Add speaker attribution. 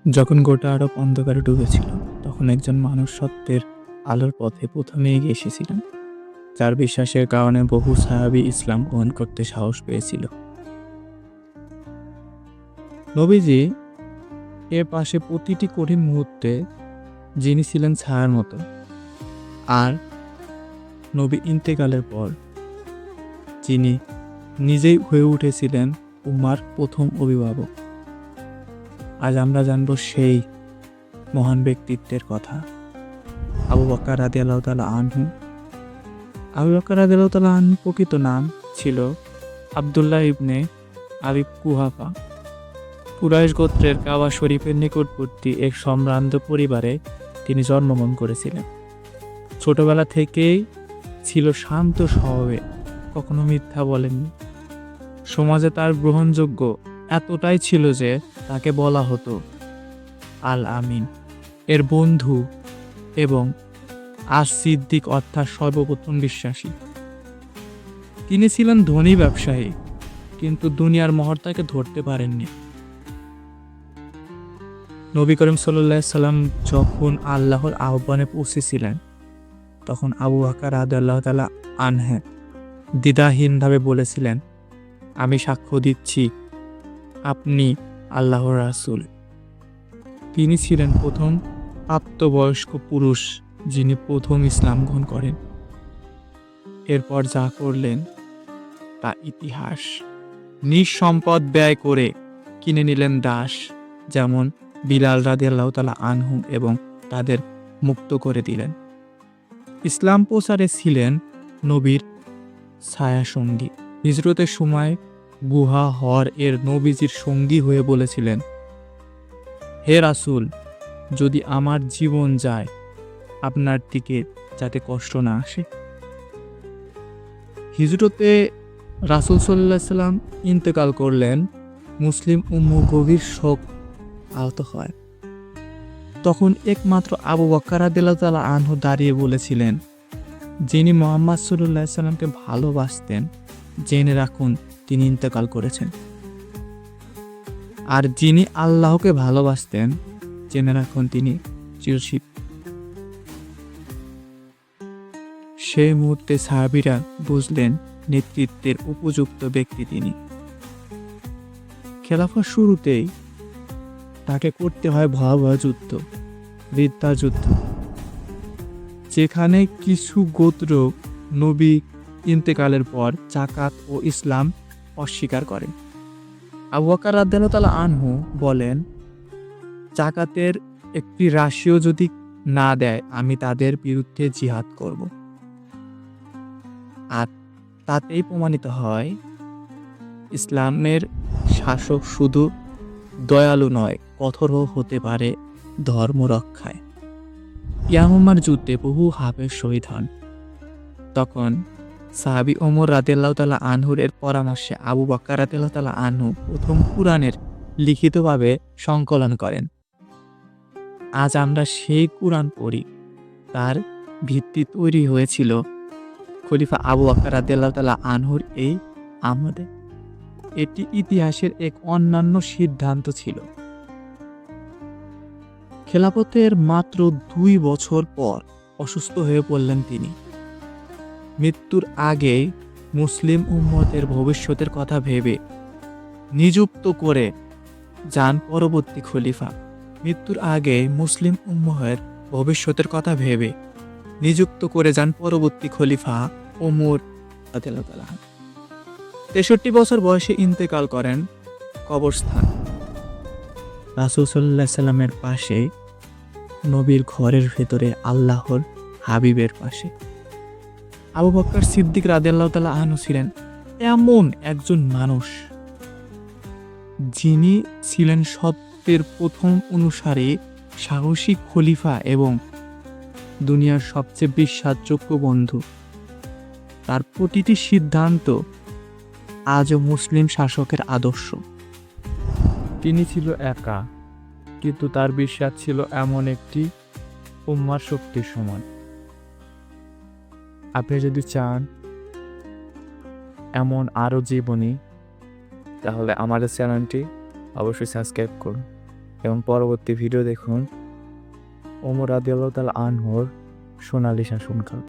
Speaker 1: যখন গোটা আরব অন্ধকারে ডুবেছিল, তখন একজন মানুষ সত্যের আলোর পথে প্রথমে এগিয়ে এসেছিলেন, যার বিশ্বাসের কারণে বহু সাহাবী ইসলাম গ্রহণ করতে সাহস পেয়েছিল। নবীজি এর পাশে প্রতিটি কঠিন মুহূর্তে যিনি ছিলেন ছায়ার মতো, আর নবী ইন্তেকালের পর যিনি নিজেই হয়ে উঠেছিলেন উম্মার প্রথম অভিভাবক। আজ আমরা জানব সেই মহান ব্যক্তিত্বের কথা, আবু বকর রাদিয়াল্লাহু তাআলা আনহু। আবু বকর রাদিয়াল্লাহু তাআলা আনহু প্রকৃত নাম ছিল আব্দুল্লাহ ইবনে আবি কুহাফা। কুরাইশ গোত্রের কাবা শরীফের নিকটবর্তী এক সম্ভ্রান্ত পরিবারে তিনি জন্মগ্রহণ করেছিলেন। ছোটবেলা থেকেই ছিল শান্ত স্বভাবে, কখনো মিথ্যা বলেননি। সমাজে তার গ্রহণযোগ্য এতটাই ছিল যে তাকে বলা হতো আল আমিন, এর বন্ধু, এবং সিদ্দিক অর্থাৎ সর্বপ্রথম বিশ্বাসী। তিনি ছিলেন ধনী ব্যবসায়ী, কিন্তু দুনিয়ার মোহর তাকে ধরতে পারেননি। নবী করিম সাল্লাল্লাহু আলাইহি সাল্লাম যখন আল্লাহর আহ্বানে পৌঁছেছিলেন, তখন আবু বকর রাদিয়াল্লাহু তাআলা আনহু দ্বিধাহীনভাবে বলেছিলেন, আমি সাক্ষ্য দিচ্ছি আপনি আল্লাহর রাসূল। তিনি ছিলেন প্রথম প্রাপ্তবয়স্ক পুরুষ যিনি প্রথম ইসলাম গ্রহণ করেন। এরপর যা করলেন তা ইতিহাস। নিজ সম্পদ ব্যয় করে কিনে নিলেন দাস, যেমন বিলাল রাদিয়াল্লাহু তাআলা আনহু, এবং তাদের মুক্ত করে দিলেন। ইসলাম প্রচারে ছিলেন নবীর ছায়া সঙ্গী। হিজরতের সময় গুহা হর এর নবীজির সঙ্গী হয়ে বলেছিলেন, হে রাসূল, যদি আমার জীবন যায় আপনার দিকে যাতে কষ্ট না আসে। হিজরতে রাসূল সাল্লাল্লাহু আলাইহি সাল্লাম ইন্তেকাল করলেন। মুসলিম উম্মাহ গভীর শোক আহত হয়। তখন একমাত্র আবু বকর রাদিয়াল্লাহু তাআলা আনহু দাঁড়িয়ে বলেছিলেন, যিনি মুহাম্মদ সাল্লাল্লাহু আলাইহি সাল্লামকে ভালোবাসতেন, জেনে রাখুন তিনি ইন্তেকাল করেছেন। আর যিনি আল্লাহকে ভালোবাসতেন, জেনে রাখুন তিনি চিরশীত। সেই মুহূর্তে সাহাবীরা বুঝলেন নেতৃত্বের উপযুক্ত ব্যক্তি তিনি। খেলাফত শুরুতেই তাকে করতে হয় ভয়াবহ যুদ্ধ, রিদ্দা যুদ্ধ, যেখানে কিছু গোত্র নবী ইন্তেকালের পর যাকাত ও ইসলাম অস্বীকার করে। আবু বকর রাদিয়াল্লাহু তাআলা আনহু বলেন, যাকাতের একটি রাশিও যদি না দেয়, আমি তাদের বিরুদ্ধে জিহাদ করব। আর তাতেই প্রমাণিত হয় ইসলামের শাসক শুধু দয়ালু নয়, কঠোরও হতে পারে ধর্ম রক্ষায়। ইয়ামামার যুদ্ধে বহু হাফেজ শহীদ হন। তখন সাহাবী ওমর রাদিয়াল্লাহু তাআলা আনহুর এর পরামর্শে আবু বকর রাদিয়াল্লাহু তাআলা আনহু প্রথম কুরআনের লিখিতভাবে সংকলন করেন। আজ আমরা সেই কুরআন পড়ি, তার ভিত্তি তৈরি হয়েছিল খলিফা আবু বকর রাদিয়াল্লাহু তাআলা আনহুর এই আমলে। এটি ইতিহাসের এক অন্যান্য সিদ্ধান্ত ছিল। খেলাফতের মাত্র 2 বছর পর অসুস্থ হয়ে পড়লেন তিনি। মৃত্যুর আগে মুসলিম উম্মতের ভবিষ্যতের কথা ভেবে নিযুক্ত করে যান পরবর্তী খলিফা। মৃত্যুর আগে মুসলিম উম্মতের ভবিষ্যতের কথা ভেবে নিযুক্ত করে যান পরবর্তী খলিফা ওমর রাদিয়াল্লাহু তাআলা। 63 বছর বয়সে ইন্তেকাল করেন কবরস্থান রাসূল সাল্লাল্লাহু আলাইহি সাল্লামের পাশে, নবীর ঘরের ভেতরে আল্লাহর হাবিবের পাশে। আবু বকর সিদ্দিক রাদিয়াল্লাহু তাআলা আনহু ছিলেন এমন একজন মানুষ যিনি ছিলেন সত্যের প্রথম অনুসারী, সাহসী খলিফা এবং দুনিয়ার সবচেয়ে বিশ্বাসযোগ্য বন্ধু। তার প্রতিটি সিদ্ধান্ত আজও মুসলিম শাসকের আদর্শ। তিনি ছিল একা, কিন্তু তার বিশ্বাস ছিল এমন একটি উম্মার শক্তির সমান। আপনি যদি চান এমন আরও জীবনী, তাহলে আমাদের চ্যানেলটি অবশ্যই সাবস্ক্রাইব করুন। এবং পরবর্তী ভিডিও দেখুন ওমর রাদিয়াল্লাহু তাআলা আনহুর সোনালী শাসনকাল।